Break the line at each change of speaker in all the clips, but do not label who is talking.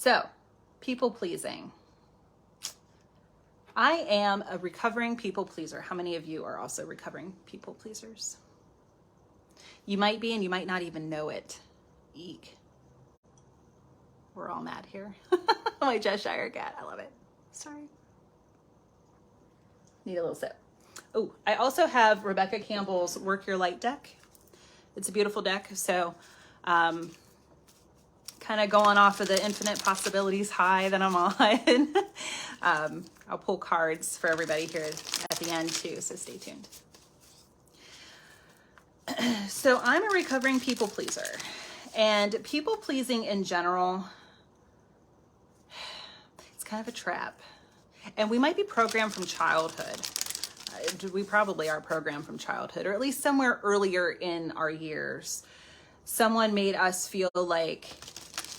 So, people pleasing. I am a recovering people pleaser. How many of you are also recovering people pleasers? You might be, and you might not even know it. Eek. We're all mad here. My Cheshire cat. I love it. Sorry. Need a little sip. Oh, I also have Rebecca Campbell's Work Your Light deck. It's a beautiful deck. So, kind of going off of the infinite possibilities high that I'm on. I'll pull cards for everybody here at the end too, so stay tuned. So I'm a recovering people pleaser, and people pleasing in general, it's kind of a trap. And we might be programmed from childhood. We probably are programmed from childhood, or at least somewhere earlier in our years. Someone made us feel like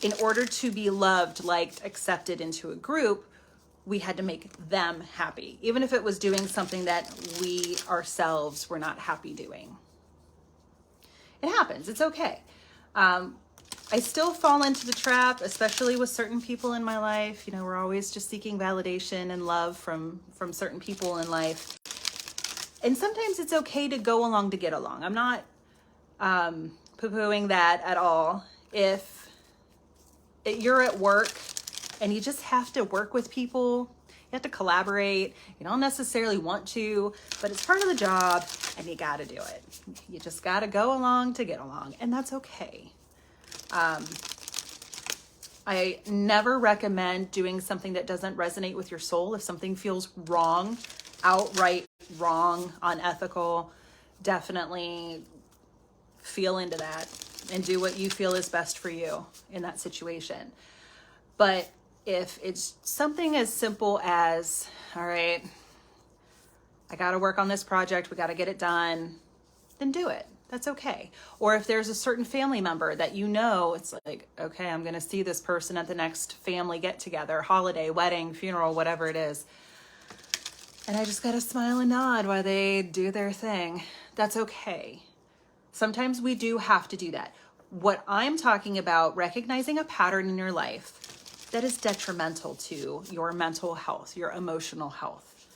in order to be loved, liked, accepted into a group, we had to make them happy, even if it was doing something that we ourselves were not happy doing. It happens. It's okay. I still fall into the trap, especially with certain people in my life. You know, we're always just seeking validation and love from certain people in life. And sometimes it's okay to go along to get along. I'm not poo-pooing that at all. If you're at work and you just have to work with people, you have to collaborate, you don't necessarily want to, but it's part of the job and you got to do it. You just got to go along to get along, and that's okay. I never recommend doing something that doesn't resonate with your soul. If something feels wrong, outright wrong, unethical, definitely feel into that and do what you feel is best for you in that situation. But if it's something as simple as, all right, I got to work on this project, we got to get it done, then do it. That's okay. Or if there's a certain family member that you know, it's like, okay, I'm going to see this person at the next family get together, holiday, wedding, funeral, whatever it is. And I just got to smile and nod while they do their thing. That's okay. Sometimes we do have to do that. What I'm talking about, recognizing a pattern in your life that is detrimental to your mental health, your emotional health.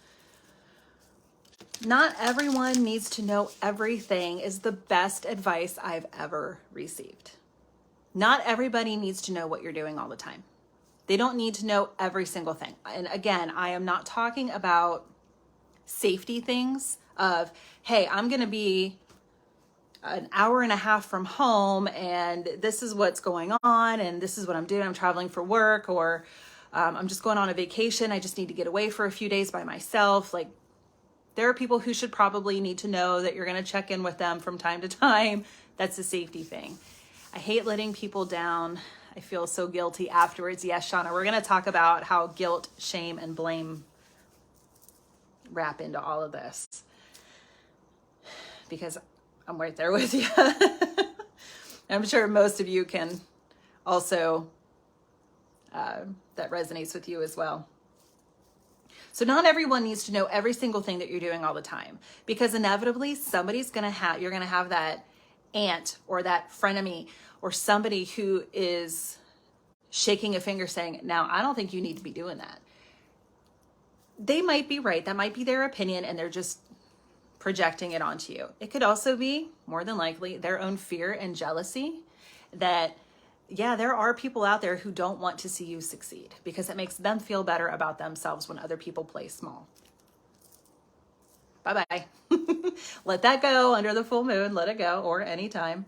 Not everyone needs to know everything is the best advice I've ever received. Not everybody needs to know what you're doing all the time. They don't need to know every single thing. And again, I am not talking about safety things of, hey, I'm going to be an hour and a half from home and this is what's going on and this is what I'm doing. I'm traveling for work, or I'm just going on a vacation. I just need to get away for a few days by myself. Like, there are people who should probably need to know that you're going to check in with them from time to time. That's a safety thing. I hate letting people down. I feel so guilty afterwards. Yes, Shauna, we're going to talk about how guilt, shame, and blame wrap into all of this, because I'm right there with you. I'm sure most of you can also, that resonates with you as well. So not everyone needs to know every single thing that you're doing all the time, because inevitably somebody's going to have, you're going to have that aunt or that frenemy or somebody who is shaking a finger saying, now, I don't think you need to be doing that. They might be right. That might be their opinion, and they're just projecting it onto you. It could also be, more than likely, their own fear and jealousy that, yeah, there are people out there who don't want to see you succeed because it makes them feel better about themselves when other people play small. Bye-bye. Let that go under the full moon. Let it go, or anytime.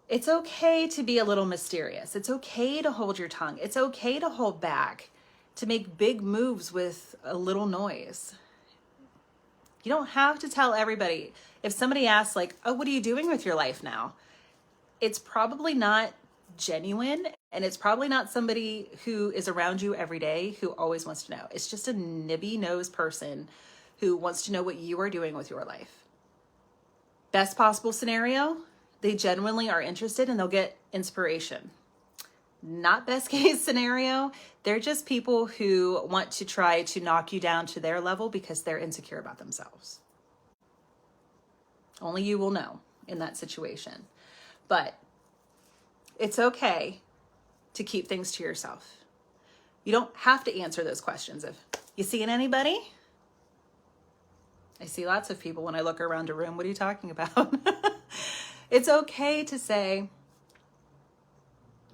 It's okay to be a little mysterious. It's okay to hold your tongue. It's okay to hold back, to make big moves with a little noise. You don't have to tell everybody. If somebody asks, like, oh, what are you doing with your life now? It's probably not genuine, and it's probably not somebody who is around you every day who always wants to know. It's just a nibby-nosed person who wants to know what you are doing with your life. Best possible scenario, they genuinely are interested and they'll get inspiration. Not best case scenario, they're just people who want to try to knock you down to their level because they're insecure about themselves. Only you will know in that situation. But it's okay to keep things to yourself. You don't have to answer those questions. If you seeing anybody? I see lots of people when I look around a room. What are you talking about? It's okay to say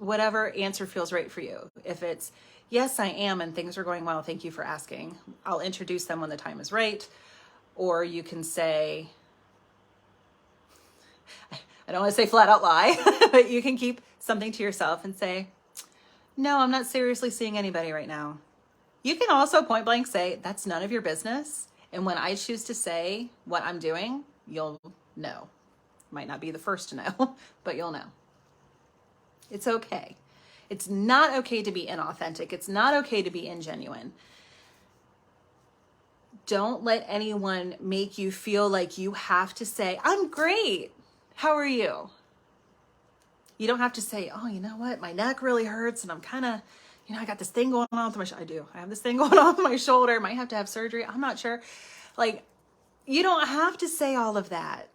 whatever answer feels right for you. If it's, yes, I am, and things are going well, thank you for asking, I'll introduce them when the time is right. Or you can say, I don't want to say flat out lie, but you can keep something to yourself and say, no, I'm not seriously seeing anybody right now. You can also point blank say, that's none of your business. And when I choose to say what I'm doing, you'll know. Might not be the first to know, but you'll know. It's okay. It's not okay to be inauthentic. It's not okay to be ingenuine. Don't let anyone make you feel like you have to say, I'm great. How are you? You don't have to say, oh, you know what? My neck really hurts and I'm kind of, I got this thing going on with my shoulder. I do. I have this thing going on with my shoulder. Might have to have surgery. I'm not sure. Like, you don't have to say all of that.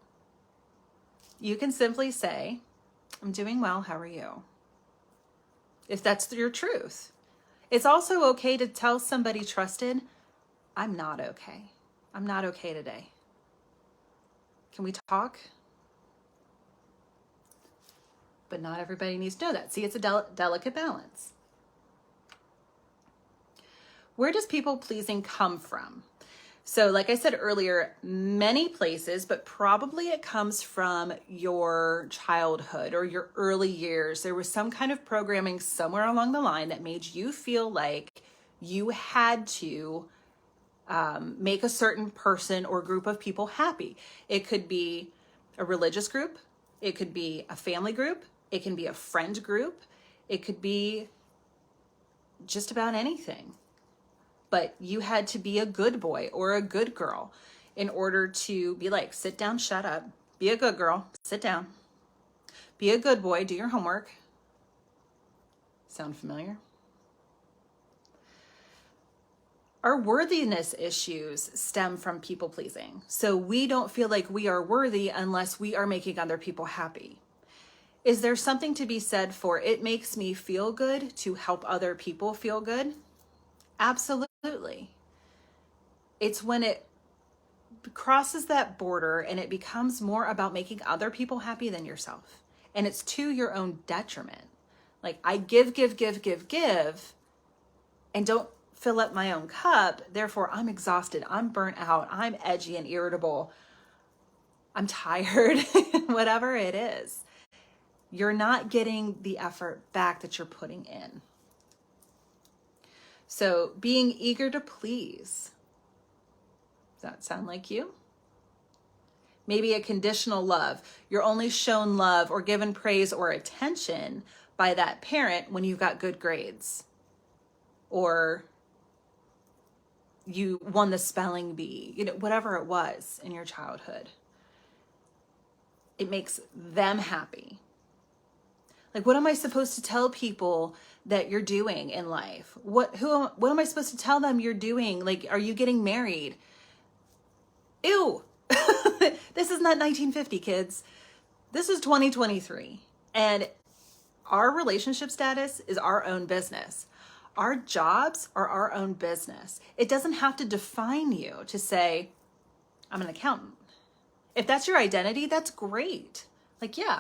You can simply say, I'm doing well. How are you? If that's your truth. It's also okay to tell somebody trusted, I'm not okay. I'm not okay today. Can we talk? But not everybody needs to know that. See, it's a delicate balance. Where does people pleasing come from? So like I said earlier, many places, but probably it comes from your childhood or your early years. There was some kind of programming somewhere along the line that made you feel like you had to make a certain person or group of people happy. It could be a religious group. It could be a family group. It can be a friend group. It could be just about anything. But you had to be a good boy or a good girl in order to be like, sit down, shut up, be a good girl, sit down, be a good boy, do your homework. Sound familiar? Our worthiness issues stem from people pleasing. So we don't feel like we are worthy unless we are making other people happy. Is there something to be said for it makes me feel good to help other people feel good? Absolutely. It's when it crosses that border and it becomes more about making other people happy than yourself. And it's to your own detriment. Like I give, and don't fill up my own cup. Therefore, I'm exhausted. I'm burnt out. I'm edgy and irritable. I'm tired, whatever it is. You're not getting the effort back that you're putting in. So being eager to please. Does that sound like you? Maybe a conditional love. You're only shown love or given praise or attention by that parent when you've got good grades. Or you won the spelling bee, whatever it was in your childhood. It makes them happy. Like, what am I supposed to tell people that you're doing in life? What am I supposed to tell them you're doing? Like, are you getting married? Ew. This is not 1950, kids. This is 2023. And our relationship status is our own business. Our jobs are our own business. It doesn't have to define you to say, I'm an accountant. If that's your identity, that's great. Like, yeah,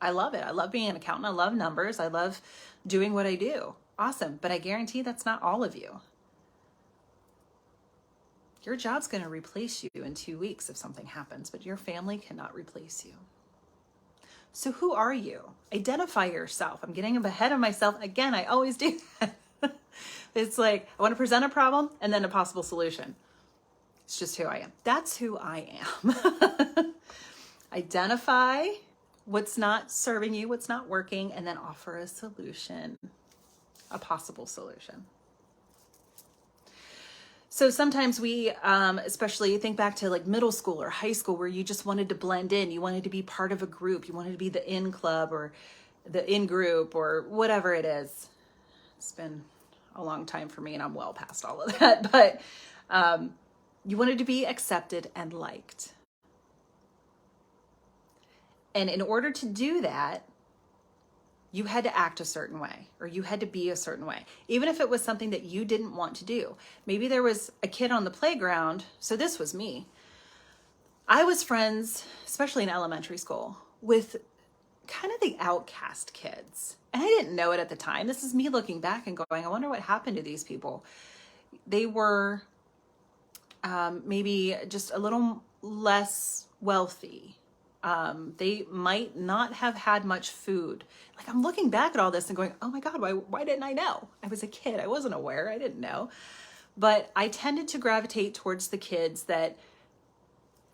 I love it. I love being an accountant. I love numbers. I love doing what I do. Awesome. But I guarantee that's not all of you. Your job's going to replace you in 2 weeks if something happens, but your family cannot replace you. So who are you? Identify yourself. I'm getting ahead of myself. Again, I always do that. It's like, I want to present a problem and then a possible solution. It's just who I am. That's who I am. Identify what's not serving you, what's not working, and then offer a solution, a possible solution. So sometimes we, especially think back to like middle school or high school where you just wanted to blend in. You wanted to be part of a group. You wanted to be the in club or the in group or whatever it is. It's been a long time for me and I'm well past all of that. But you wanted to be accepted and liked. And in order to do that, you had to act a certain way, or you had to be a certain way, even if it was something that you didn't want to do. Maybe there was a kid on the playground. So this was me. I was friends, especially in elementary school, with kind of the outcast kids. And I didn't know it at the time. This is me looking back and going, I wonder what happened to these people. They were maybe just a little less wealthy. They might not have had much food. Like, I'm looking back at all this and going, oh my God, why didn't I know? I was a kid. I wasn't aware. I didn't know. But I tended to gravitate towards the kids that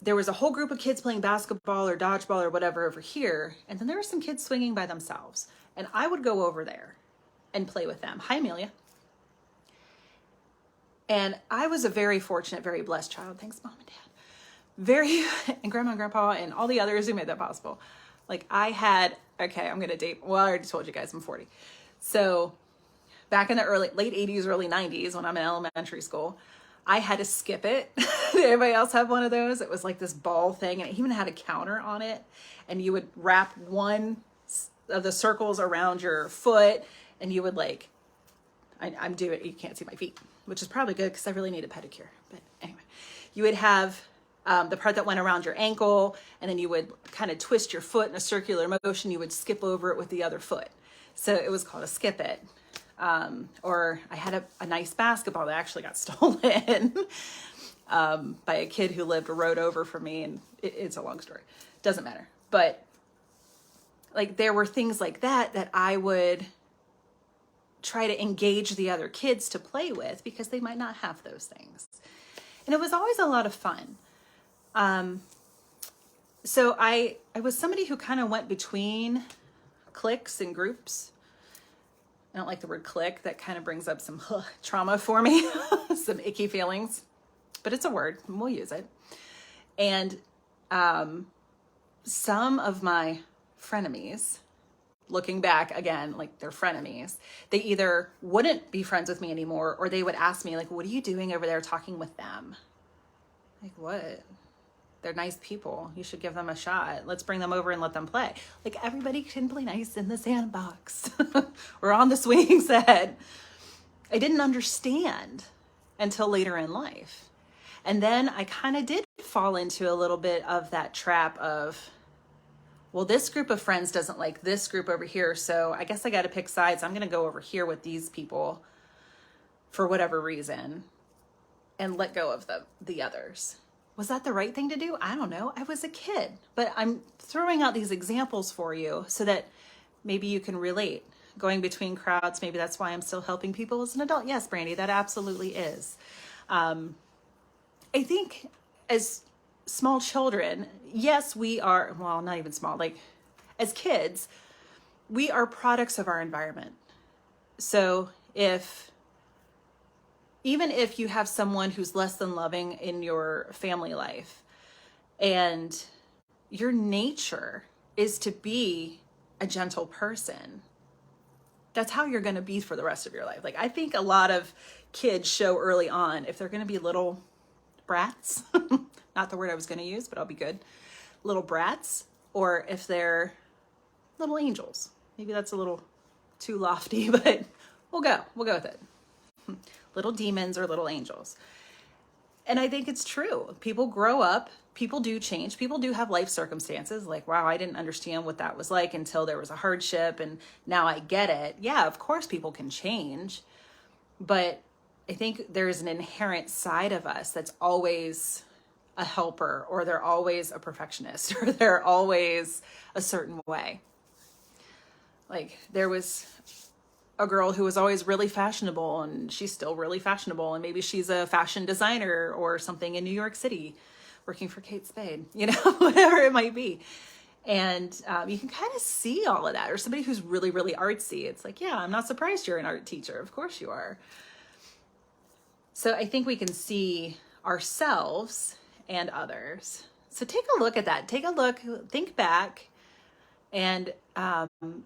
there was a whole group of kids playing basketball or dodgeball or whatever over here. And then there were some kids swinging by themselves. And I would go over there and play with them. Hi, Amelia. And I was a very fortunate, very blessed child. Thanks, Mom and Dad. And Grandma and Grandpa and all the others who made that possible. Like, I had, okay, I'm going to date, well, I already told you guys I'm 40. So back in the late 80s, early 90s, when I'm in elementary school, I had to skip it. Did anybody else have one of those? It was like this ball thing, and it even had a counter on it. And you would wrap one of the circles around your foot, and you would like, I'm doing it, you can't see my feet, which is probably good because I really need a pedicure. But anyway, you would have the part that went around your ankle, and then you would kind of twist your foot in a circular motion. You would skip over it with the other foot. So it was called a skip it. Or I had a nice basketball that actually got stolen by a kid who lived a road over from me. And it's a long story. Doesn't matter. But like, there were things like that I would try to engage the other kids to play with because they might not have those things. And it was always a lot of fun. So I was somebody who kind of went between cliques and groups. I don't like the word clique. That kind of brings up some trauma for me, some icky feelings, but it's a word and we'll use it. And some of my frenemies, looking back again, like they're frenemies, they either wouldn't be friends with me anymore, or they would ask me like, what are you doing over there talking with them? Like, what? They're nice people. You should give them a shot. Let's bring them over and let them play. Like, everybody can play nice in the sandbox or on the swing set. I didn't understand until later in life. And then I kind of did fall into a little bit of that trap of, well, this group of friends doesn't like this group over here, so I guess I got to pick sides. I'm going to go over here with these people for whatever reason and let go of the others. Was that the right thing to do? I don't know. I was a kid, but I'm throwing out these examples for you so that maybe you can relate. Going between crowds, maybe that's why I'm still helping people as an adult. Yes, Brandy, that absolutely is. I think as small children, yes, we are, well, not even small, like as kids, we are products of our environment. So even if you have someone who's less than loving in your family life, and your nature is to be a gentle person, that's how you're going to be for the rest of your life. Like, I think a lot of kids show early on, if they're going to be little brats, not the word I was going to use, but I'll be good, little brats, or if they're little angels. Maybe that's a little too lofty, but we'll go with it. Little demons or little angels. And I think it's true. People grow up, people do change, people do have life circumstances like, wow, I didn't understand what that was like until there was a hardship and now I get it. Yeah, of course people can change, but I think there's an inherent side of us that's always a helper, or they're always a perfectionist, or they're always a certain way. Like, there was a girl who was always really fashionable, and she's still really fashionable, and maybe she's a fashion designer or something in New York City working for Kate Spade, whatever it might be. And you can kind of see all of that. Or somebody who's really, really artsy. It's like, yeah, I'm not surprised you're an art teacher. Of course you are. So I think we can see ourselves and others. So take a look at that. Take a look, think back, and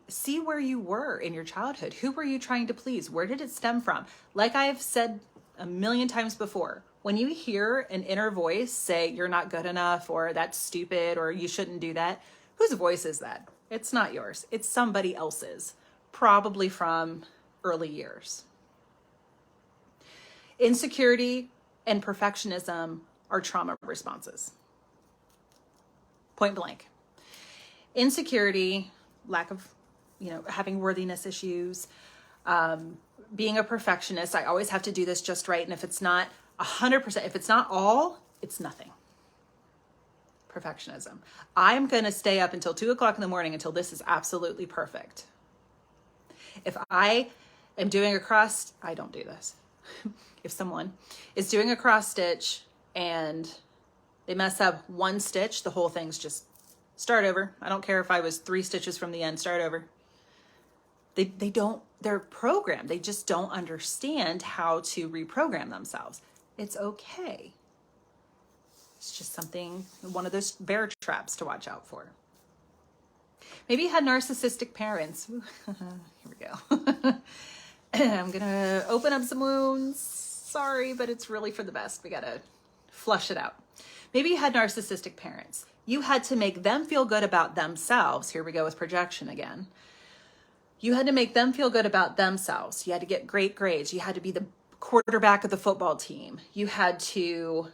see where you were in your childhood. Who were you trying to please? Where did it stem from? Like I've said a million times before, when you hear an inner voice say you're not good enough, or that's stupid, or you shouldn't do that, whose voice is that? It's not yours. It's somebody else's. probably from early years. Insecurity and perfectionism are trauma responses. Point blank. Insecurity, lack of, having worthiness issues, being a perfectionist. I always have to do this just right. And if it's not 100%, if it's not all, it's nothing. Perfectionism. I'm going to stay up until 2:00 in the morning until this is absolutely perfect. If I am doing a cross, I don't do this. If someone is doing a cross stitch and they mess up one stitch, the whole thing's just start over. I don't care if I was 3 stitches from the end, start over. They're programmed. They just don't understand how to reprogram themselves. It's okay. It's just one of those bear traps to watch out for. Maybe you had narcissistic parents. Here we go. I'm going to open up some wounds. Sorry, but it's really for the best. We got to flush it out. Maybe you had narcissistic parents. You had to make them feel good about themselves. Here we go with projection again. You had to make them feel good about themselves. You had to get great grades. You had to be the quarterback of the football team. You had to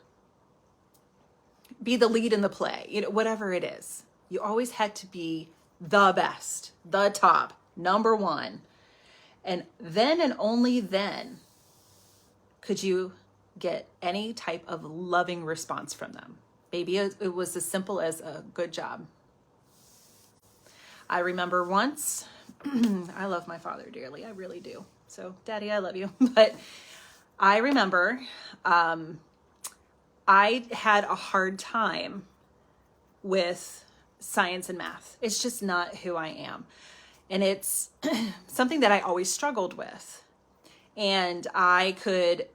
be the lead in the play, whatever it is. You always had to be the best, the top, number one. And then and only then could you get any type of loving response from them. Maybe it was as simple as a good job. I remember once, I love my father dearly, I really do. So Daddy, I love you. But I remember I had a hard time with science and math. It's just not who I am. And it's something that I always struggled with. And I could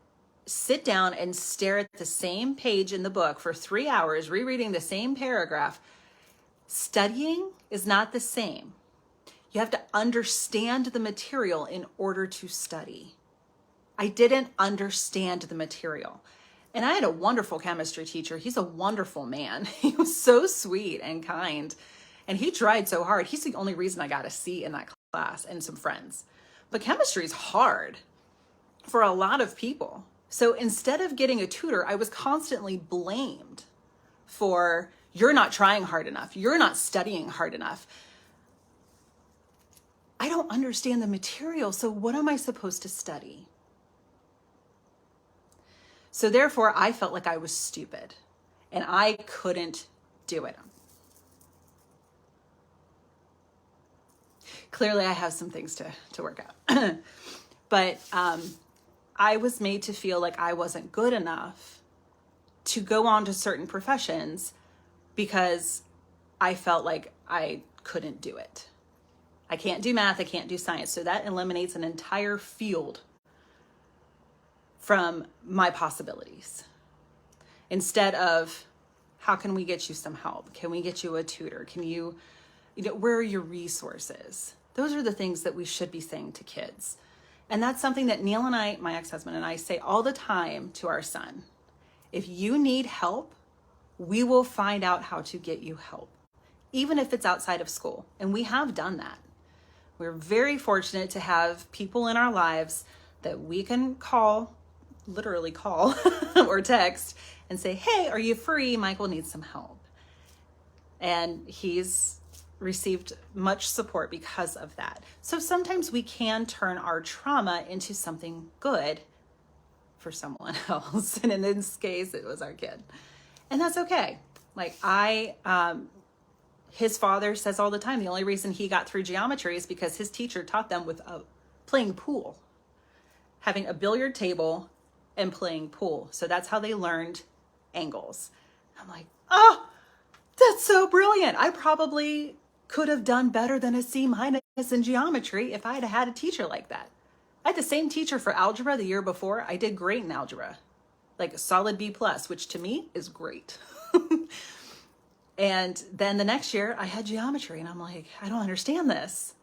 sit down and stare at the same page in the book for 3 hours, rereading the same paragraph. Studying is not the same. You have to understand the material in order to study. I didn't understand the material. And I had a wonderful chemistry teacher. He's a wonderful man. He was so sweet and kind. And he tried so hard. He's the only reason I got a C in that class and some friends. But chemistry is hard for a lot of people. So instead of getting a tutor, I was constantly blamed for, you're not trying hard enough. You're not studying hard enough. I don't understand the material. So what am I supposed to study? So therefore, I felt like I was stupid and I couldn't do it. Clearly, I have some things to work out. But I was made to feel like I wasn't good enough to go on to certain professions because I felt like I couldn't do it. I can't do math, I can't do science. So that eliminates an entire field from my possibilities. Instead of, how can we get you some help? Can we get you a tutor? Can you where are your resources? Those are the things that we should be saying to kids. And that's something that Neil and I, my ex-husband and I, say all the time to our son. If you need help, we will find out how to get you help, even if it's outside of school. And we have done that. We're very fortunate to have people in our lives that we can literally call or text and say, hey, are you free? Michael needs some help. And he's received much support because of that. So sometimes we can turn our trauma into something good for someone else. And in this case, it was our kid. And that's okay. Like his father says all the time, the only reason he got through geometry is because his teacher taught them with playing pool, having a billiard table and playing pool. So that's how they learned angles. I'm like, oh, that's so brilliant. I probably could have done better than a C- in geometry if I had had a teacher like that. I had the same teacher for algebra the year before. I did great in algebra, like a solid B+, which to me is great. And then the next year I had geometry and I'm like, I don't understand this.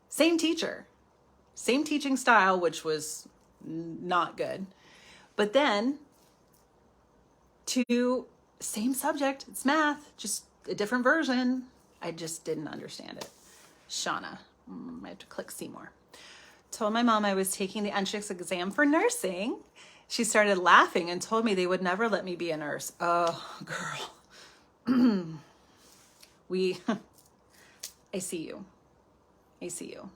Same teacher, same teaching style, which was not good. But then same subject, it's math, just a different version. I just didn't understand it. Shauna, I have to click see more. Told my mom I was taking the entrance exam for nursing. She started laughing and told me they would never let me be a nurse. Oh, girl. I see you. I see you.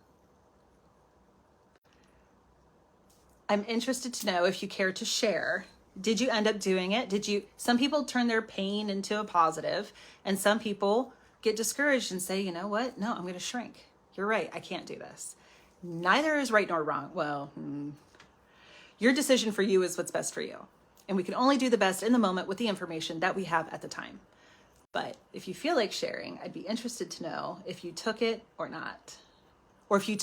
I'm interested to know if you care to share. Did you end up doing it? Some people turn their pain into a positive, and some people get discouraged and say, you know what? No, I'm going to shrink. You're right. I can't do this. Neither is right nor wrong. Well, your decision for you is what's best for you. And we can only do the best in the moment with the information that we have at the time. But if you feel like sharing, I'd be interested to know if you took it or not. Or if you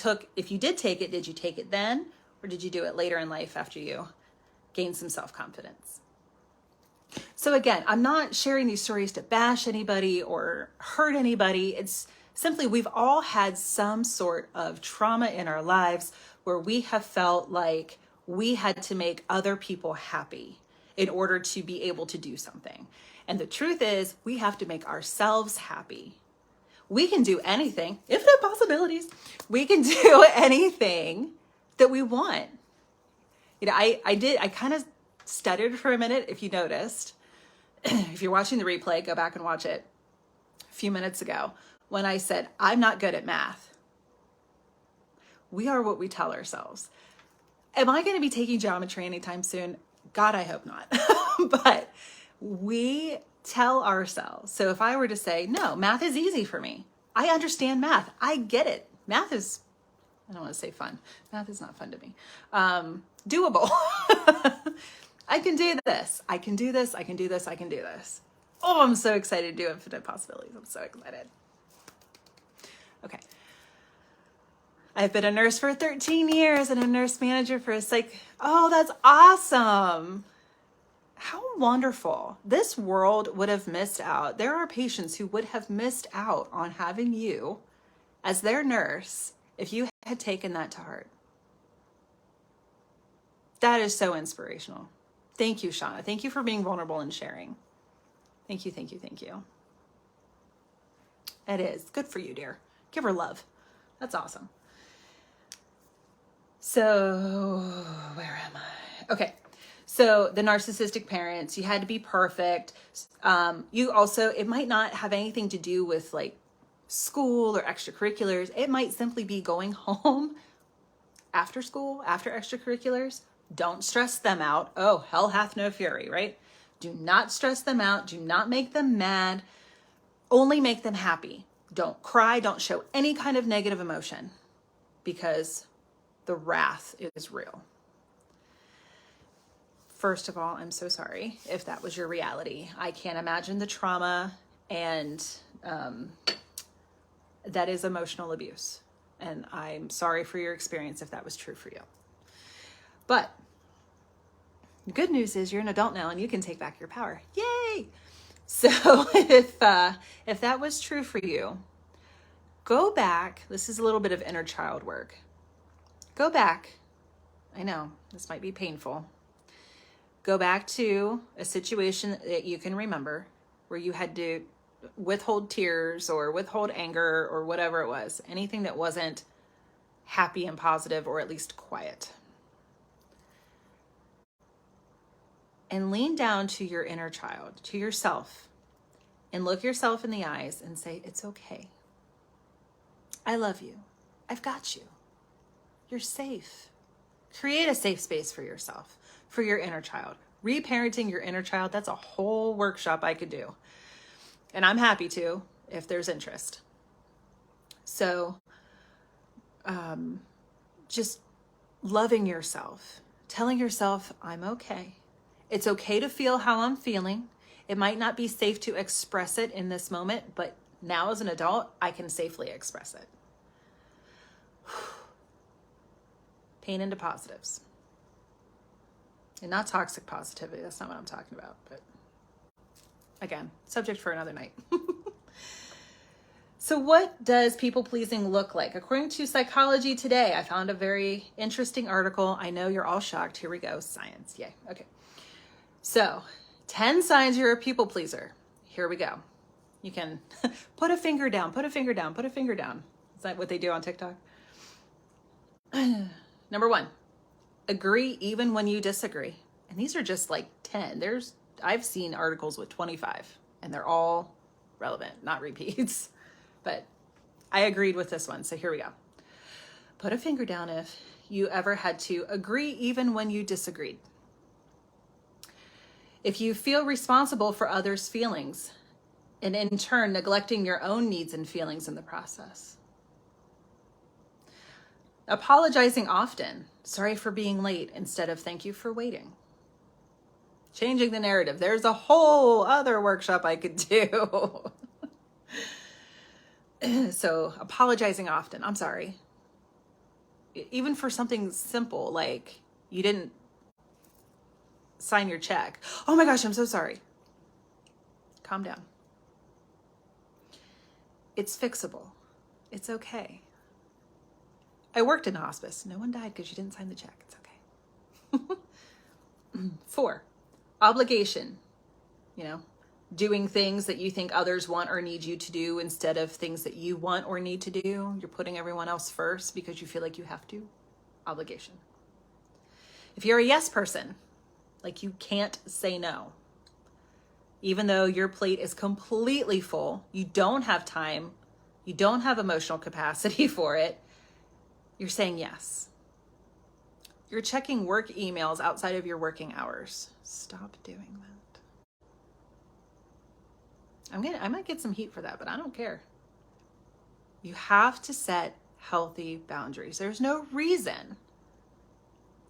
did take it, did you take it then? Or did you do it later in life after you gained some self-confidence? So again, I'm not sharing these stories to bash anybody or hurt anybody. It's simply we've all had some sort of trauma in our lives where we have felt like we had to make other people happy in order to be able to do something. And the truth is, we have to make ourselves happy. We can do anything, infinite possibilities. We can do anything that we want. You know, I kind of stuttered for a minute, if you noticed. If you're watching the replay, go back and watch it a few minutes ago when I said, I'm not good at math. We are what we tell ourselves. Am I going to be taking geometry anytime soon? God, I hope not. But we tell ourselves. So if I were to say, no, math is easy for me. I understand math. I get it. Math is, I don't want to say fun. Math is not fun to me. Doable. I can do this. I can do this. I can do this. I can do this. Oh, I'm so excited to do infinite possibilities. I'm so excited. Okay. I've been a nurse for 13 years and a nurse manager for a psych. Oh, that's awesome. How wonderful. This world would have missed out. There are patients who would have missed out on having you as their nurse if you had taken that to heart. That is so inspirational. Thank you, Shauna. Thank you for being vulnerable and sharing. Thank you, thank you, thank you. It is. Good for you, dear. Give her love. That's awesome. So, where am I? Okay. So the narcissistic parents, you had to be perfect. You also, it might not have anything to do with like school or extracurriculars. It might simply be going home after school, after extracurriculars. Don't stress them out. Oh, hell hath no fury, right? Do not stress them out. Do not make them mad. Only make them happy. Don't cry. Don't show any kind of negative emotion because the wrath is real. First of all, I'm so sorry if that was your reality. I can't imagine the trauma, and that is emotional abuse. And I'm sorry for your experience if that was true for you. But the good news is you're an adult now and you can take back your power. Yay! So if that was true for you, go back. This is a little bit of inner child work. Go back. I know this might be painful. Go back to a situation that you can remember where you had to withhold tears or withhold anger or whatever it was. Anything that wasn't happy and positive or at least quiet. And lean down to your inner child, to yourself, and look yourself in the eyes and say, it's okay. I love you. I've got you. You're safe. Create a safe space for yourself, for your inner child. Reparenting your inner child, that's a whole workshop I could do. And I'm happy to, if there's interest. So, just loving yourself, telling yourself, I'm okay. It's okay to feel how I'm feeling. It might not be safe to express it in this moment, but now as an adult, I can safely express it. Pain into positives. And not toxic positivity. That's not what I'm talking about. But again, subject for another night. So what does people pleasing look like? According to Psychology Today, I found a very interesting article. I know you're all shocked. Here we go. Science. Yay. Okay. So 10 signs you're a people pleaser. Here we go. You can put a finger down, put a finger down, put a finger down. Is that what they do on TikTok? Number 1, agree even when you disagree. And these are just like 10. I've seen articles with 25 and they're all relevant, not repeats. But I agreed with this one. So here we go. Put a finger down if you ever had to agree even when you disagreed. If you feel responsible for others' feelings and in turn neglecting your own needs and feelings in the process. Apologizing often. Sorry for being late instead of thank you for waiting. Changing the narrative. There's a whole other workshop I could do. So apologizing often. I'm sorry. Even for something simple, like you didn't sign your check. Oh my gosh, I'm so sorry. Calm down. It's fixable. It's okay. I worked in hospice. No one died because you didn't sign the check. It's okay. 4, obligation. Doing things that you think others want or need you to do instead of things that you want or need to do. You're putting everyone else first because you feel like you have to. Obligation. If you're a yes person, like you can't say no. Even though your plate is completely full, you don't have time, you don't have emotional capacity for it, you're saying yes. You're checking work emails outside of your working hours. Stop doing that. I might get some heat for that, but I don't care. You have to set healthy boundaries. There's no reason.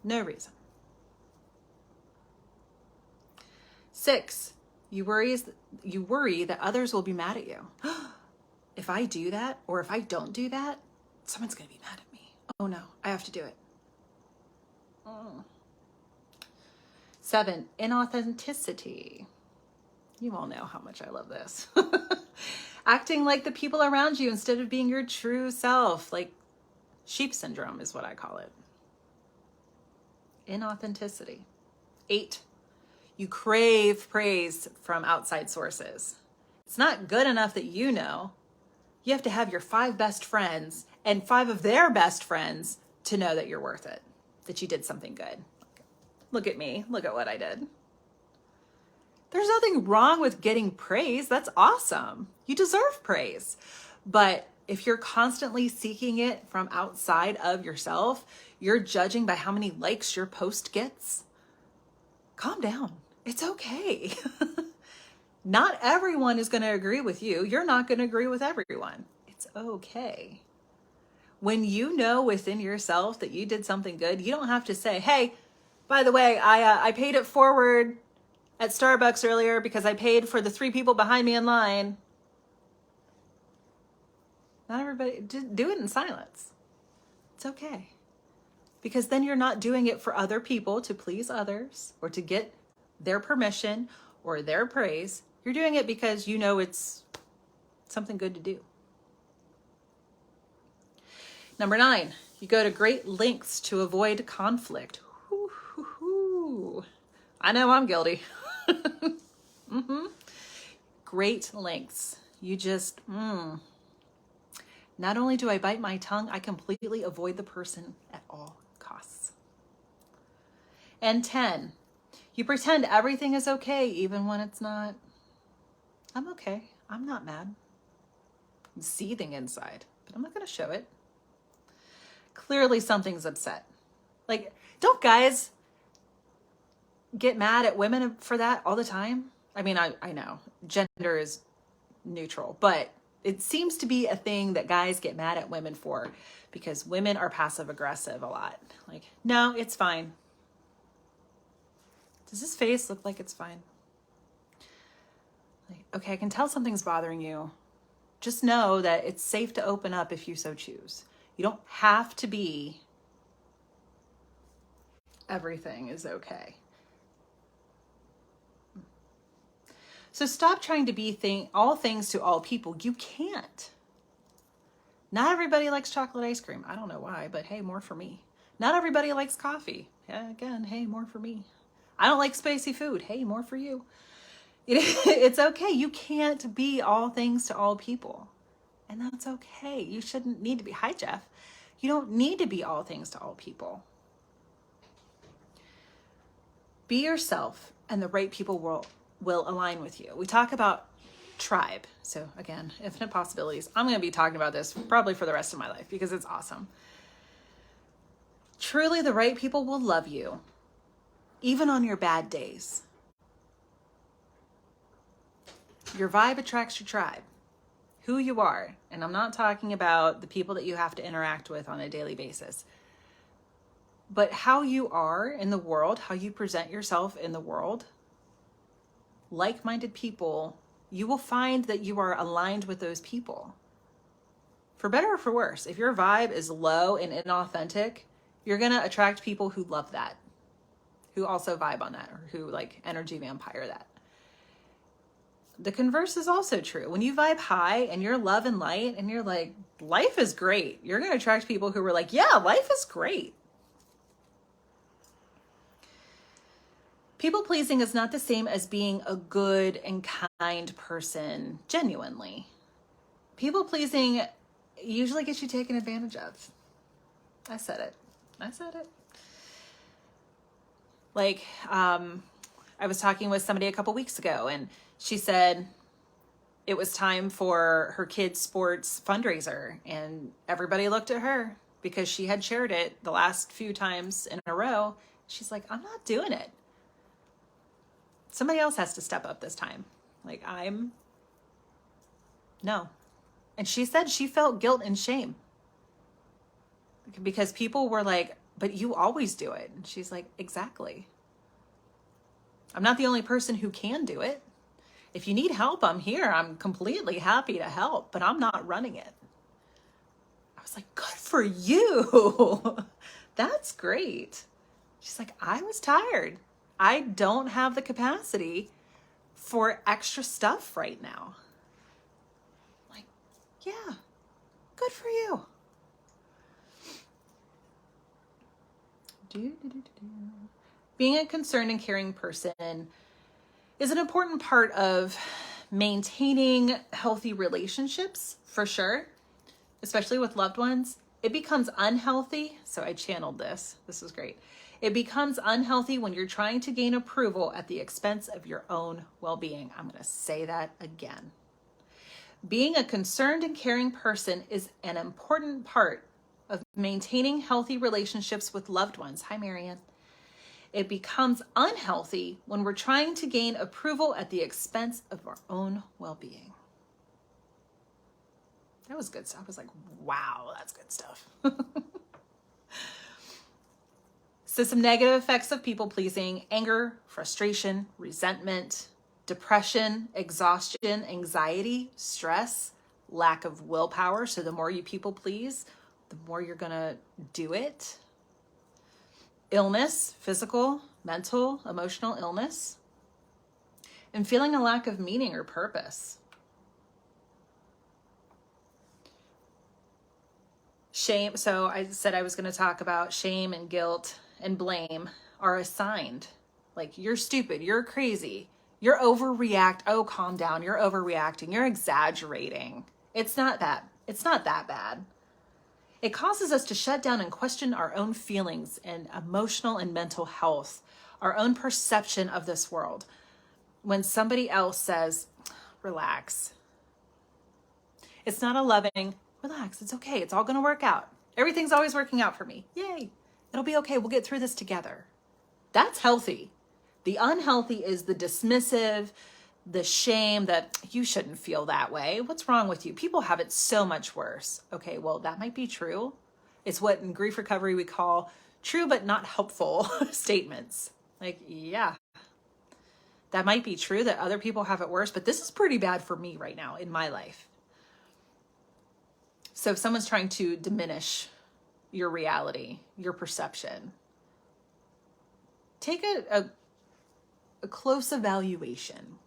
No reason. 6, you worry that others will be mad at you. If I do that, or if I don't do that, someone's going to be mad at me. Oh no, I have to do it. 7, inauthenticity. You all know how much I love this. Acting like the people around you instead of being your true self. Like sheep syndrome is what I call it. Inauthenticity. 8, you crave praise from outside sources. It's not good enough that you know. You have to have your 5 best friends and 5 of their best friends to know that you're worth it, that you did something good. Look at me. Look at what I did. There's nothing wrong with getting praise. That's awesome. You deserve praise. But if you're constantly seeking it from outside of yourself, you're judging by how many likes your post gets. Calm down. It's okay. Not everyone is going to agree with you. You're not going to agree with everyone. It's okay. When you know within yourself that you did something good, you don't have to say, hey, by the way, I paid it forward at Starbucks earlier because I paid for the 3 people behind me in line. Not everybody, just do it in silence. It's okay. Because then you're not doing it for other people to please others or to get their permission or their praise. You're doing it because you know it's something good to do. Number 9, you go to great lengths to avoid conflict. I know I'm guilty. Great lengths. You just, not only do I bite my tongue, I completely avoid the person at all costs. And 10, you pretend everything is okay even when it's not. I'm okay. I'm not mad. I'm seething inside, but I'm not going to show it. Clearly something's upset. Like, don't guys get mad at women for that all the time? I mean, I know gender is neutral, but it seems to be a thing that guys get mad at women for because women are passive aggressive a lot. Like, no, it's fine. Does this face look like it's fine? Like, okay, I can tell something's bothering you. Just know that it's safe to open up if you so choose. You don't have to be everything is okay. So stop trying to be all things to all people. You can't. Not everybody likes chocolate ice cream. I don't know why, but hey, more for me. Not everybody likes coffee. Yeah, again, hey, more for me. I don't like spicy food. Hey, more for you. It's okay. You can't be all things to all people. And that's okay. You shouldn't need to be. Hi, Jeff. You don't need to be all things to all people. Be yourself, and the right people will align with you. We talk about tribe. So again, infinite possibilities. I'm going to be talking about this probably for the rest of my life because it's awesome. Truly, the right people will love you, even on your bad days. Your vibe attracts your tribe, who you are. And I'm not talking about the people that you have to interact with on a daily basis, but how you are in the world, how you present yourself in the world. Like-minded people, you will find that you are aligned with those people. For better or for worse, if your vibe is low and inauthentic, you're going to attract people who love that, who also vibe on that, or who like energy vampire that. The converse is also true. When you vibe high and you're love and light and you're like, life is great, you're going to attract people who are like, yeah, life is great. People pleasing is not the same as being a good and kind person genuinely. People pleasing usually gets you taken advantage of. I said it. Like, I was talking with somebody a couple weeks ago, and she said it was time for her kids' sports fundraiser, and everybody looked at her because she had shared it the last few times in a row. She's like, I'm not doing it. Somebody else has to step up this time. Like, no. And she said she felt guilt and shame because people were like, but you always do it. And she's like, exactly. I'm not the only person who can do it. If you need help, I'm here. I'm completely happy to help, but I'm not running it. I was like, good for you. That's great. She's like, I was tired. I don't have the capacity for extra stuff right now. Like, yeah, good for you. Being a concerned and caring person is an important part of maintaining healthy relationships, for sure, especially with loved ones. It becomes unhealthy. So I channeled this. This is great. It becomes unhealthy when you're trying to gain approval at the expense of your own well-being. I'm going to say that again. Being a concerned and caring person is an important part of maintaining healthy relationships with loved ones. Hi, Marianne. It becomes unhealthy when we're trying to gain approval at the expense of our own well-being. That was good stuff. I was like, wow, that's good stuff. So some negative effects of people pleasing: anger, frustration, resentment, depression, exhaustion, anxiety, stress, lack of willpower. So the more you people please, the more you're going to do it. Illness, physical, mental, emotional illness, and feeling a lack of meaning or purpose. Shame. So I said I was going to talk about shame and guilt and blame are assigned. Like, you're stupid, you're crazy, you're overreact. Oh, calm down. You're overreacting. You're exaggerating. It's not that bad. It causes us to shut down and question our own feelings and emotional and mental health, our own perception of this world. When somebody else says, relax, it's not a loving, relax, it's okay, it's all going to work out. Everything's always working out for me. Yay. It'll be okay. We'll get through this together. That's healthy. The unhealthy is the dismissive, the shame that you shouldn't feel that way. What's wrong with you? People have it so much worse. Okay, well, that might be true. It's what in grief recovery we call true but not helpful statements. Like, yeah, that might be true that other people have it worse, but this is pretty bad for me right now in my life. So if someone's trying to diminish your reality, your perception, take a close evaluation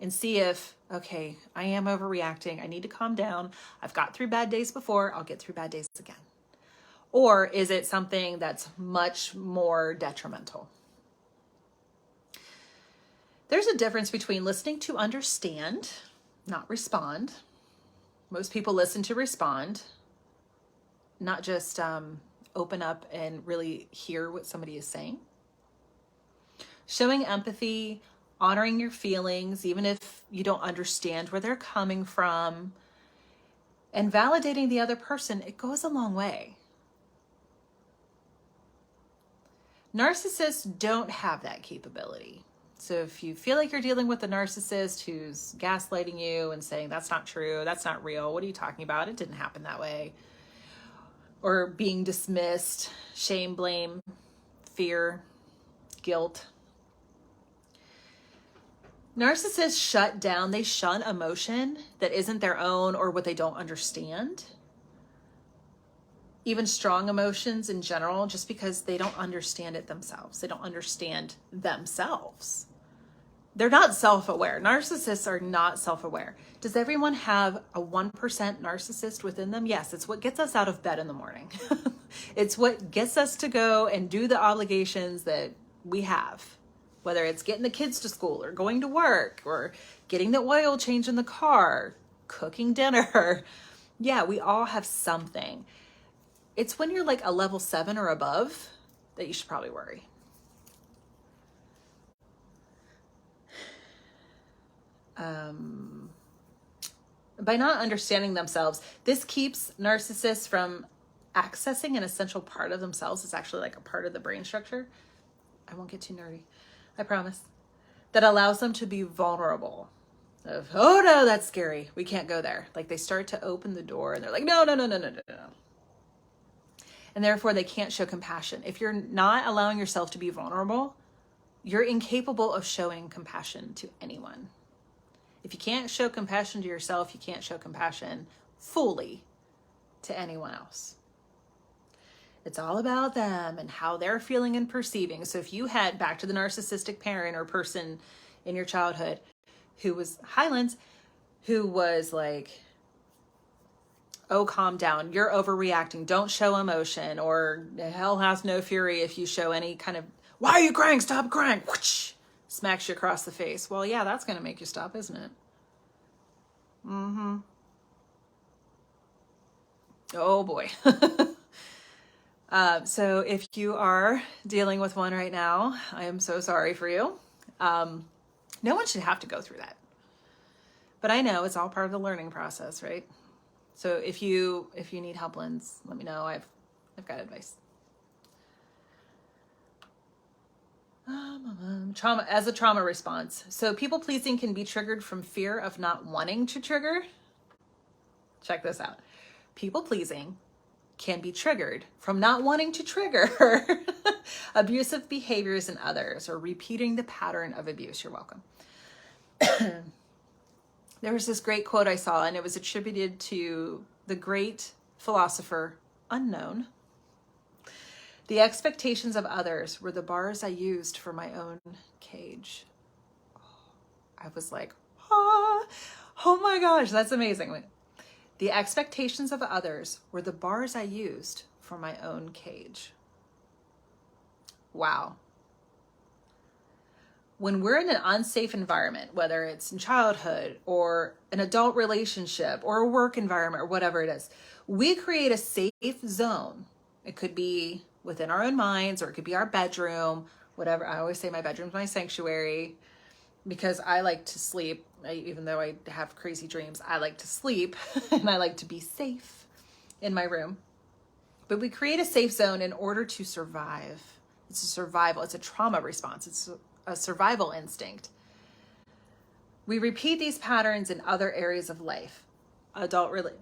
and see if, okay, I am overreacting. I need to calm down. I've got through bad days before. I'll get through bad days again. Or is it something that's much more detrimental? There's a difference between listening to understand, not respond, Most people listen to respond, not just open up and really hear what somebody is saying. Showing empathy, honoring your feelings, even if you don't understand where they're coming from, and validating the other person, it goes a long way. Narcissists don't have that capability. So if you feel like you're dealing with a narcissist who's gaslighting you and saying, that's not true, that's not real, what are you talking about? It didn't happen that way. Or being dismissed, shame, blame, fear, guilt. Narcissists shut down, they shun emotion that isn't their own or what they don't understand. Even strong emotions in general, just because they don't understand it themselves. They don't understand themselves. They're not self-aware. Narcissists are not self-aware. Does everyone have a 1% narcissist within them? Yes, it's what gets us out of bed in the morning. It's what gets us to go and do the obligations that we have. Whether it's getting the kids to school or going to work or getting the oil change in the car, cooking dinner. Yeah, we all have something. It's when you're like a level 7 or above that you should probably worry. By not understanding themselves, this keeps narcissists from accessing an essential part of themselves. It's actually like a part of the brain structure. I won't get too nerdy, I promise. That allows them to be vulnerable. Oh no, that's scary. We can't go there. Like they start to open the door and they're like, no. And therefore they can't show compassion. If you're not allowing yourself to be vulnerable, you're incapable of showing compassion to anyone. If you can't show compassion to yourself, you can't show compassion fully to anyone else. It's all about them and how they're feeling and perceiving. So if you had, back to the narcissistic parent or person in your childhood who was Highlands, who was like, oh, calm down, you're overreacting, don't show emotion, or hell has no fury if you show any kind of, why are you crying? Stop crying. Whoosh, smacks you across the face. Well, yeah, that's going to make you stop, isn't it? Oh boy. So if you are dealing with one right now, I am so sorry for you. No one should have to go through that. But I know it's all part of the learning process, right? So if you need help, Linz, let me know. I've got advice. Trauma as a trauma response. So people pleasing can be triggered from fear of not wanting to trigger. Check this out. People pleasing can be triggered from not wanting to trigger abusive behaviors in others or repeating the pattern of abuse. You're welcome. There was this great quote I saw, and it was attributed to the great philosopher unknown. The expectations of others were the bars I used for my own cage. I was like, oh my gosh, that's amazing. The expectations of others were the bars I used for my own cage. Wow. When we're in an unsafe environment, whether it's in childhood or an adult relationship or a work environment or whatever it is, we create a safe zone. It could be within our own minds, or it could be our bedroom, whatever. I always say my bedroom's my sanctuary because I like to sleep. Even though I have crazy dreams, I like to sleep and I like to be safe in my room. But we create a safe zone in order to survive. It's a survival. It's a trauma response. It's a survival instinct. We repeat these patterns in other areas of life.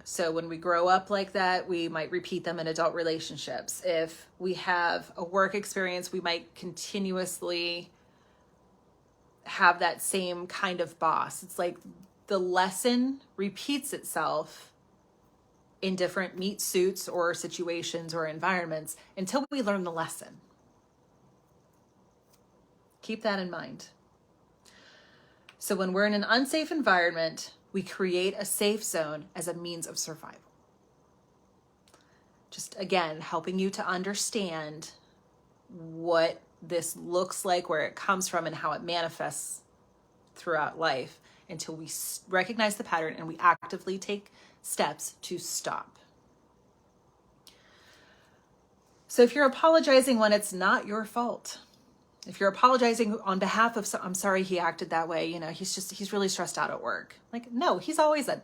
So when we grow up like that, we might repeat them in adult relationships. If we have a work experience, we might continuously have that same kind of boss. It's like the lesson repeats itself in different meat suits or situations or environments until we learn the lesson. Keep that in mind. So when we're in an unsafe environment, we create a safe zone as a means of survival. Just again, helping you to understand what this looks like, where it comes from, and how it manifests throughout life until we recognize the pattern and we actively take steps to stop. So if you're apologizing when it's not your fault, if you're apologizing on behalf of, I'm sorry he acted that way, you know, he's really stressed out at work. Like, no, he's always a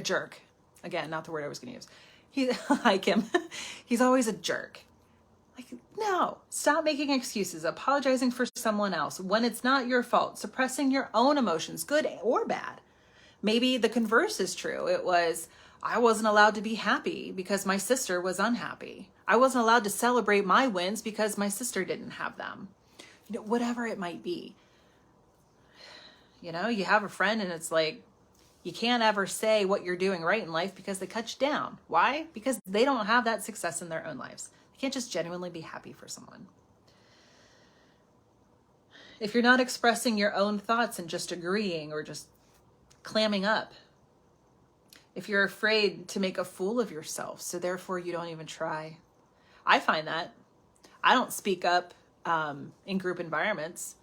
jerk. Again, not the word I was going to use. Like him. He's always a jerk. Like, no, stop making excuses, apologizing for someone else when it's not your fault, suppressing your own emotions, good or bad. Maybe the converse is true. It was, I wasn't allowed to be happy because my sister was unhappy. I wasn't allowed to celebrate my wins because my sister didn't have them. You know, whatever it might be. You know, you have a friend and it's like, you can't ever say what you're doing right in life because they cut you down. Why? Because they don't have that success in their own lives. You can't just genuinely be happy for someone. If you're not expressing your own thoughts and just agreeing or just clamming up, if you're afraid to make a fool of yourself, so therefore you don't even try. I find that I don't speak up in group environments,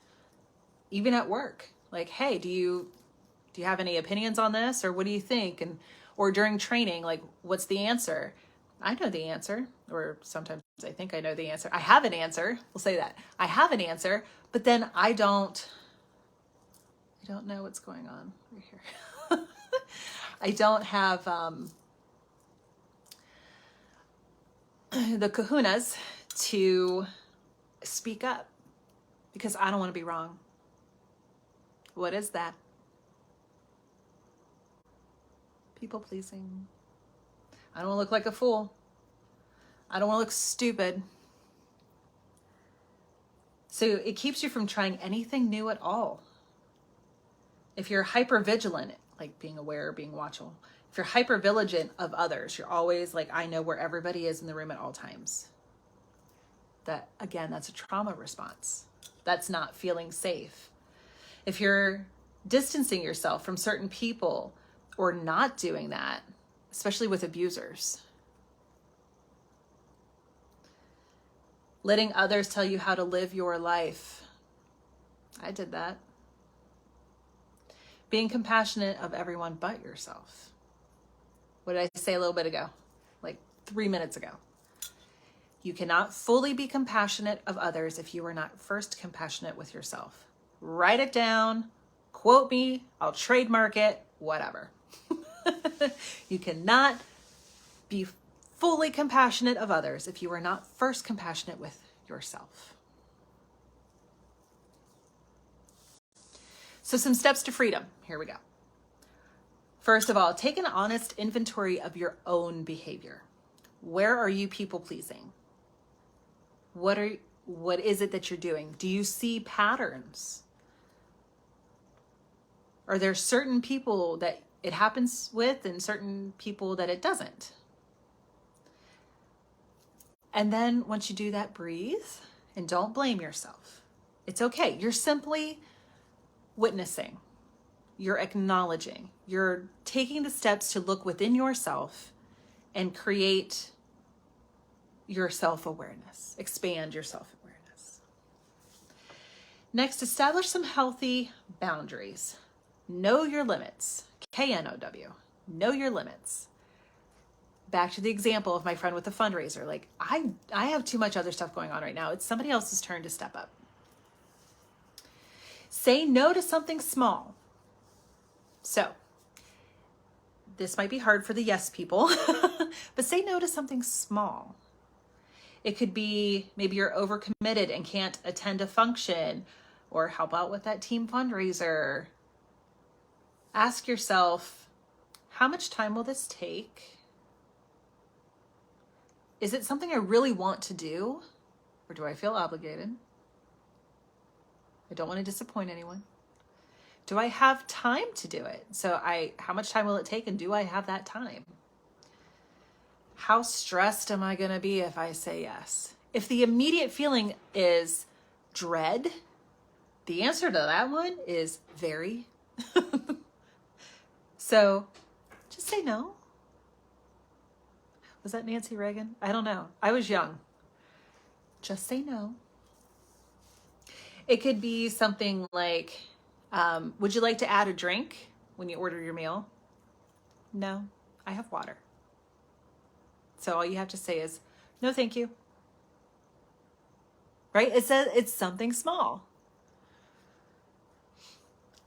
even at work. Like, hey, do you have any opinions on this, or what do you think? And or during training, like, what's the answer? I know the answer, or sometimes I think I know the answer. I have an answer. We'll say that. I have an answer, but then I don't know what's going on right here. I don't have the kahunas to speak up because I don't want to be wrong. What is that? People pleasing. I don't want to look like a fool. I don't want to look stupid. So it keeps you from trying anything new at all. If you're hyper vigilant, like being aware, being watchful, if you're hyper vigilant of others, you're always like, I know where everybody is in the room at all times. That, again, that's a trauma response. That's not feeling safe. If you're distancing yourself from certain people or not doing that, especially with abusers, letting others tell you how to live your life. I did that. Being compassionate of everyone but yourself. What did I say a little bit ago? Like 3 minutes ago. You cannot fully be compassionate of others if you are not first compassionate with yourself. Write it down, quote me, I'll trademark it, whatever. You cannot be fully compassionate of others if you are not first compassionate with yourself. So some steps to freedom. Here we go. First of all, take an honest inventory of your own behavior. Where are you people pleasing? What is it that you're doing? Do you see patterns? Are there certain people that it happens with and certain people that it doesn't? And then once you do that, breathe and don't blame yourself. It's okay. You're simply witnessing. You're acknowledging. You're taking the steps to look within yourself and create your self-awareness. Expand your self-awareness. Next, establish some healthy boundaries. Know your limits. KNOW. Know your limits. Back to the example of my friend with the fundraiser. Like, I have too much other stuff going on right now. It's somebody else's turn to step up. Say no to something small. So, this might be hard for the yes people, but say no to something small. It could be maybe you're overcommitted and can't attend a function or help out with that team fundraiser. Ask yourself, how much time will this take? Is it something I really want to do? Or do I feel obligated? I don't want to disappoint anyone. Do I have time to do it? So how much time will it take and do I have that time? How stressed am I going to be if I say yes? If the immediate feeling is dread, the answer to that one is very. So just say no. Was that Nancy Reagan? I don't know. I was young. Just say no. It could be something like, would you like to add a drink when you order your meal? No, I have water. So all you have to say is, no, thank you. Right? It's something small.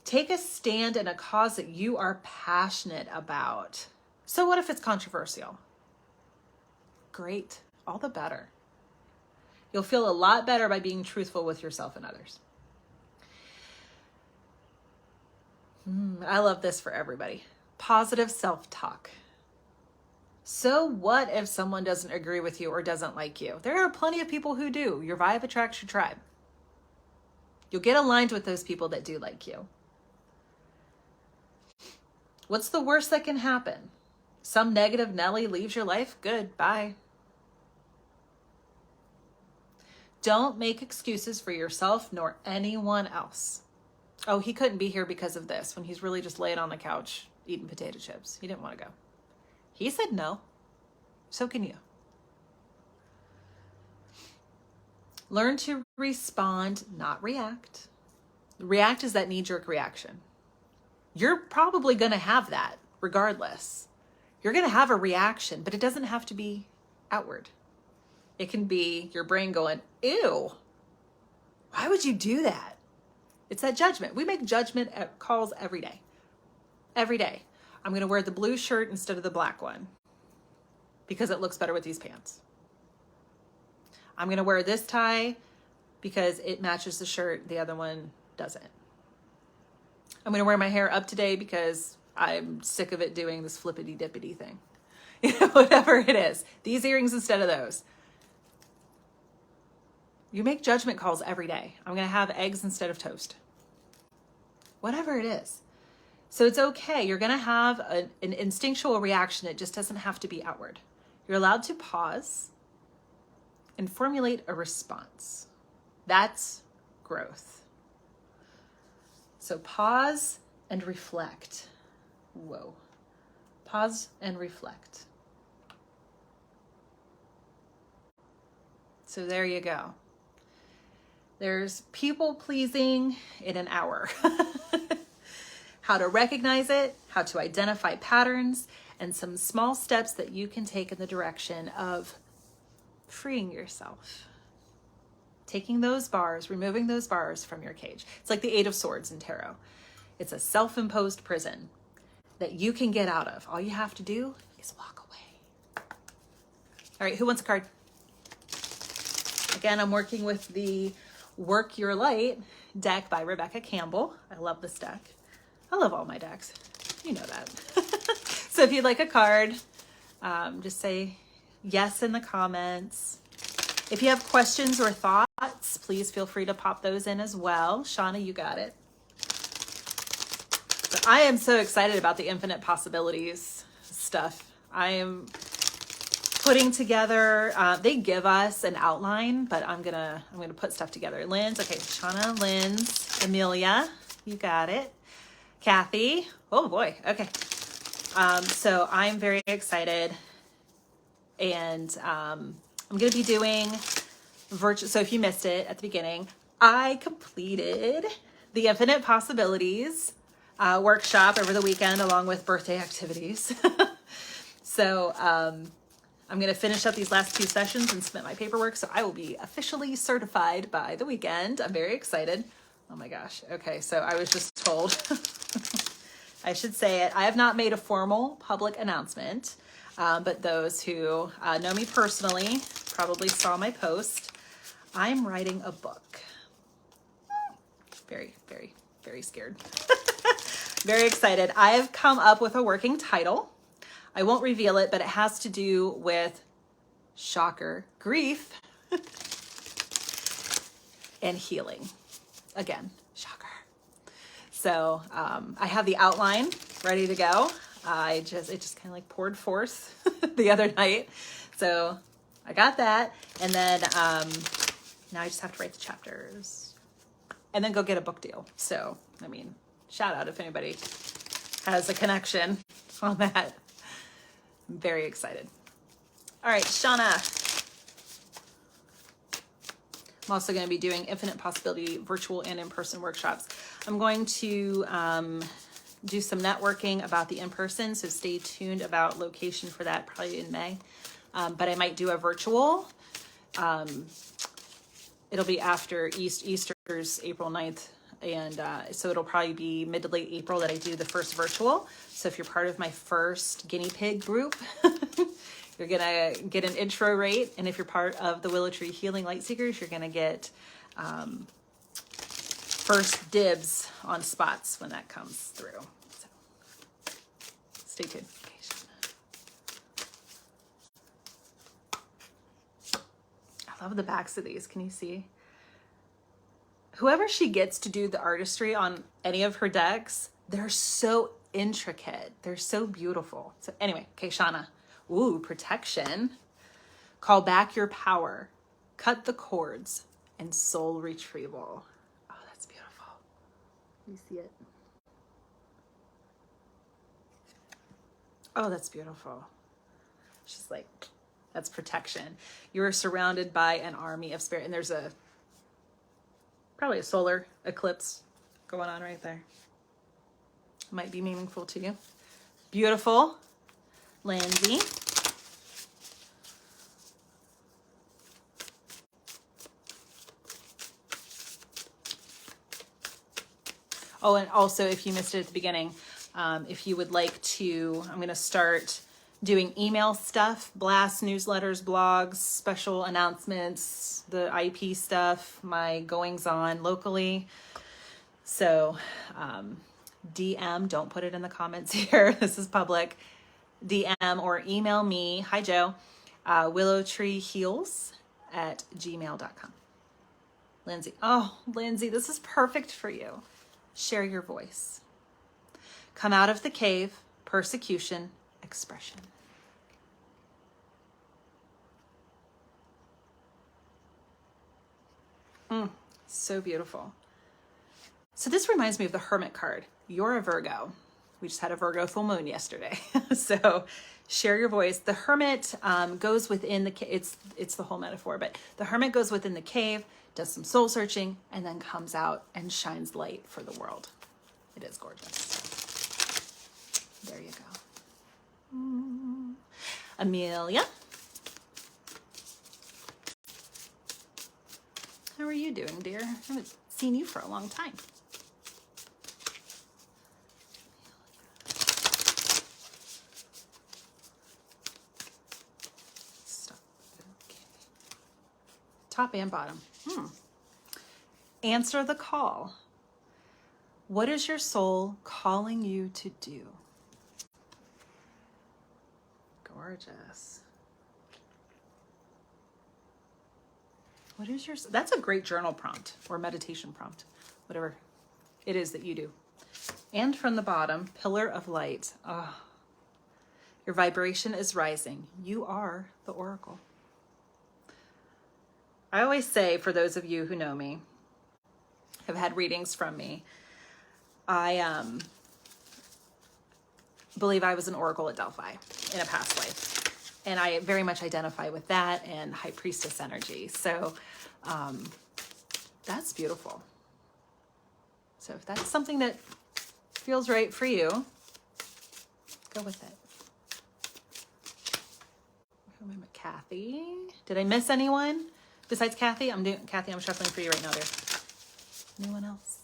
Take a stand in a cause that you are passionate about. So what if it's controversial? Great. All the better. You'll feel a lot better by being truthful with yourself and others. I love this for everybody. Positive self-talk. So what if someone doesn't agree with you or doesn't like you? There are plenty of people who do. Your vibe attracts your tribe. You'll get aligned with those people that do like you. What's the worst that can happen? Some negative Nelly leaves your life? Good, bye. Don't make excuses for yourself nor anyone else. Oh, he couldn't be here because of this, when he's really just laying on the couch eating potato chips. He didn't want to go. He said no. So can you. Learn to respond, not react. React is that knee-jerk reaction. You're probably going to have that regardless. You're going to have a reaction, but it doesn't have to be outward. It can be your brain going, ew, why would you do that? It's that judgment. We make judgment calls every day. Every day. I'm going to wear the blue shirt instead of the black one because it looks better with these pants. I'm going to wear this tie because it matches the shirt. The other one doesn't. I'm going to wear my hair up today because I'm sick of it doing this flippity dippity thing. You know, whatever it is. These earrings instead of those. You make judgment calls every day. I'm going to have eggs instead of toast. Whatever it is. So it's okay. You're going to have an instinctual reaction. It just doesn't have to be outward. You're allowed to pause and formulate a response. That's growth. So pause and reflect. Whoa. Pause and reflect. So there you go. There's people pleasing in an hour. How to recognize it, how to identify patterns, and some small steps that you can take in the direction of freeing yourself. Taking those bars, removing those bars from your cage. It's like the Eight of Swords in tarot. It's a self-imposed prison that you can get out of. All you have to do is walk away. All right, who wants a card? Again, I'm working with the Work Your Light deck by Rebecca Campbell. I love this deck. I love all my decks. You know that. So if you'd like a card, just say yes in the comments. If you have questions or thoughts, please feel free to pop those in as well. Shauna, you got it. So I am so excited about the infinite possibilities stuff. I am putting together, they give us an outline, but I'm gonna put stuff together. Lynn's, okay, Shauna, Lynn's, Amelia, you got it. Kathy, oh boy, okay. So I'm very excited, and I'm gonna be doing virtual, so if you missed it at the beginning, I completed the Infinite Possibilities workshop over the weekend along with birthday activities. So I'm going to finish up these last 2 sessions and submit my paperwork, so I will be officially certified by the weekend. I'm very excited. Oh my gosh. Okay, so I was just told, I should say it, I have not made a formal public announcement, but those who know me personally probably saw my post. I'm writing a book. Very, very, very scared. Very excited. I've come up with a working title. I won't reveal it, but it has to do with, shocker, grief and healing. Again, shocker. So I have the outline ready to go. It just kind of like poured forth the other night. So I got that. And then now I just have to write the chapters and then go get a book deal. So, I mean, shout out if anybody has a connection on that. I'm very excited. All right, Shauna. I'm also going to be doing Infinite Possibility virtual and in-person workshops. I'm going to do some networking about the in-person, so stay tuned about location for that, probably in May. But I might do a virtual. It'll be after Easter's April 9th. And so it'll probably be mid to late April that I do the first virtual. So if you're part of my first guinea pig group, you're going to get an intro rate. And if you're part of the Willow Tree Healing Light Seekers, you're going to get first dibs on spots when that comes through. So stay tuned. I love the backs of these. Can you see? Whoever she gets to do the artistry on any of her decks, they're so intricate. They're so beautiful. So anyway, Shauna. Ooh, protection. Call back your power. Cut the cords. And soul retrieval. Oh, that's beautiful. You see it? Oh, that's beautiful. She's like, that's protection. You're surrounded by an army of spirit. And there's probably a solar eclipse going on right there. Might be meaningful to you. Beautiful. Lindsay. Oh, and also if you missed it at the beginning, if you would like to, I'm going to start doing email stuff, blasts, newsletters, blogs, special announcements, the IP stuff, my goings on locally. So DM, don't put it in the comments here. This is public. DM or email me. Hi, Joe. WillowTreeHeals@gmail.com. Lindsay. Oh, Lindsay, this is perfect for you. Share your voice. Come out of the cave. Persecution. Expression. So beautiful. So this reminds me of the Hermit card. You're a Virgo. We just had a Virgo full moon yesterday. So share your voice. The Hermit goes within the cave. It's the whole metaphor, but the Hermit goes within the cave, does some soul searching, and then comes out and shines light for the world. It is gorgeous. There you go. Amelia. How are you doing, dear? I haven't seen you for a long time. Stop. Okay. Top and bottom. Answer the call. What is your soul calling you to do? Gorgeous. What is your... That's a great journal prompt or meditation prompt, whatever it is that you do. And from the bottom, pillar of light. Oh, your vibration is rising. You are the oracle. I always say, for those of you who know me, have had readings from me, I believe I was an oracle at Delphi in a past life. And I very much identify with that and high priestess energy. So that's beautiful. So if that's something that feels right for you, go with it. Remember Kathy. Did I miss anyone besides Kathy? Kathy, I'm shuffling for you right now, dear. Anyone else?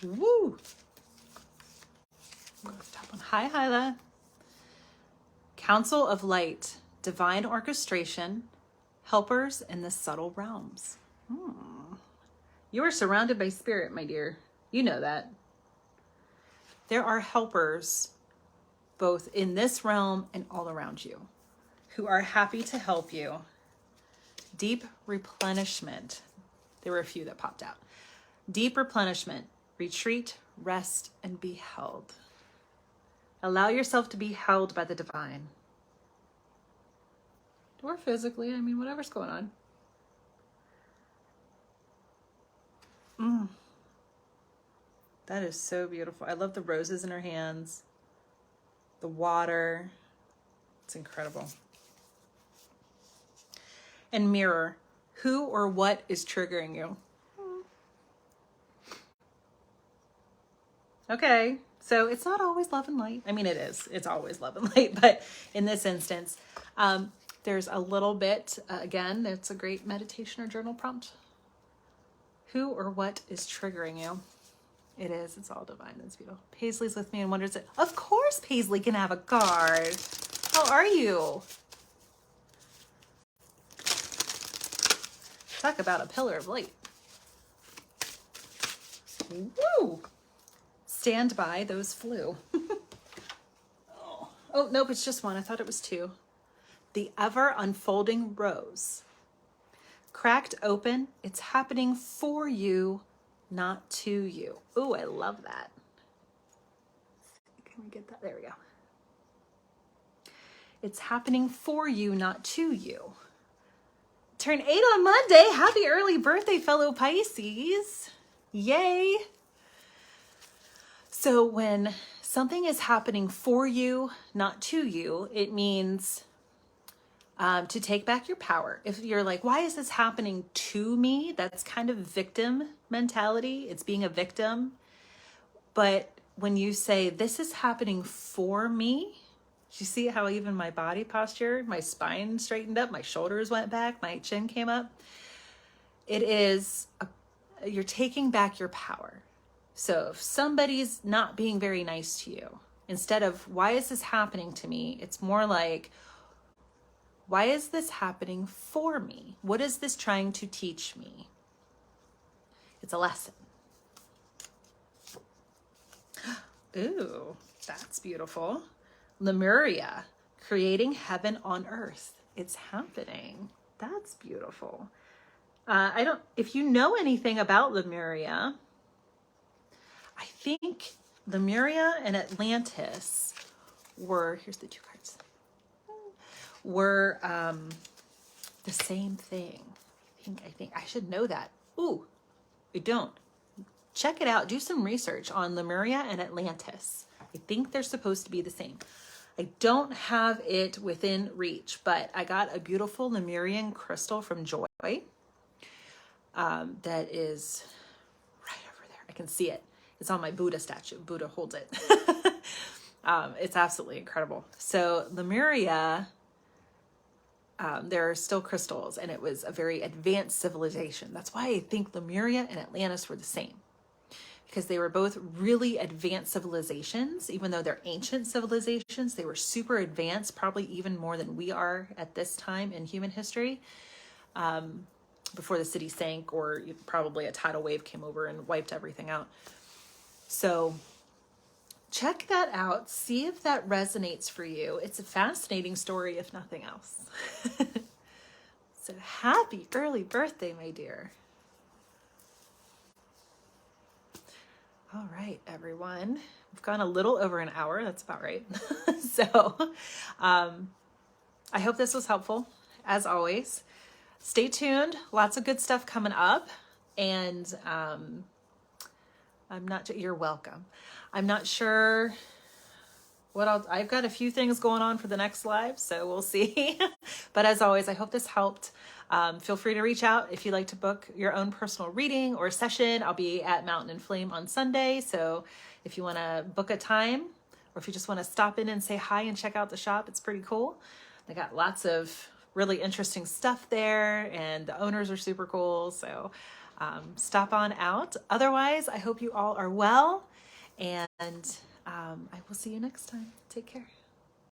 Woo! Top one. Hi, Hyla. Council of Light, divine orchestration, helpers in the subtle realms. You are surrounded by spirit, my dear. You know that. There are helpers both in this realm and all around you who are happy to help you. Deep replenishment. There were a few that popped out. Deep replenishment. Retreat, rest, and be held. Allow yourself to be held by the divine. Or physically, I mean, whatever's going on. That is so beautiful. I love the roses in her hands. the water. It's incredible. And mirror, who or what is triggering you? Okay, so it's not always love and light. I mean, it is. It's always love and light. But in this instance, there's a little bit, again, it's a great meditation or journal prompt. Who or what is triggering you? It is. It's all divine. It's beautiful. Paisley's with me and wonders it. Of course Paisley can have a card. How are you? Talk about a pillar of light. Woo! Stand by, those flew. Oh, nope, it's just one. I thought it was two. The ever unfolding rose. Cracked open, it's happening for you, not to you. Ooh, I love that. Can we get that? There we go. It's happening for you, not to you. Turn 8 on Monday. Happy early birthday, fellow Pisces. Yay. So when something is happening for you, not to you, it means to take back your power. If you're like, why is this happening to me? That's kind of victim mentality. It's being a victim. But when you say, this is happening for me, you see how even my body posture, my spine straightened up, my shoulders went back, my chin came up. It is, you're taking back your power. So if somebody's not being very nice to you, instead of, why is this happening to me? It's more like, why is this happening for me? What is this trying to teach me? It's a lesson. Ooh, that's beautiful. Lemuria, creating heaven on earth. It's happening. That's beautiful. If you know anything about Lemuria, I think Lemuria and Atlantis were, here's the two cards, were the same thing. I think I should know that. Ooh, I don't. Check it out. Do some research on Lemuria and Atlantis. I think they're supposed to be the same. I don't have it within reach, but I got a beautiful Lemurian crystal from Joy that is right over there. I can see it. It's on my Buddha statue. Buddha holds it. It's absolutely incredible. So Lemuria, there are still crystals, and it was a very advanced civilization. That's why I think Lemuria and Atlantis were the same, because they were both really advanced civilizations. Even though they're ancient civilizations, they were super advanced, probably even more than we are at this time in human history, before the city sank, or probably a tidal wave came over and wiped everything out. So check that out. See if that resonates for you. It's a fascinating story, if nothing else. So happy early birthday, my dear. All right, everyone. We've gone a little over an hour. That's about right. So I hope this was helpful. As always, stay tuned. Lots of good stuff coming up. And you're welcome. I'm not sure what I've got a few things going on for the next live, so we'll see. But as always, I hope this helped. Feel free to reach out if you'd like to book your own personal reading or session. I'll be at Mountain and Flame on Sunday. So if you want to book a time, or if you just want to stop in and say hi and check out the shop, it's pretty cool. They got lots of really interesting stuff there, and the owners are super cool. So stop on out. Otherwise, I hope you all are well, and I will see you next time. Take care.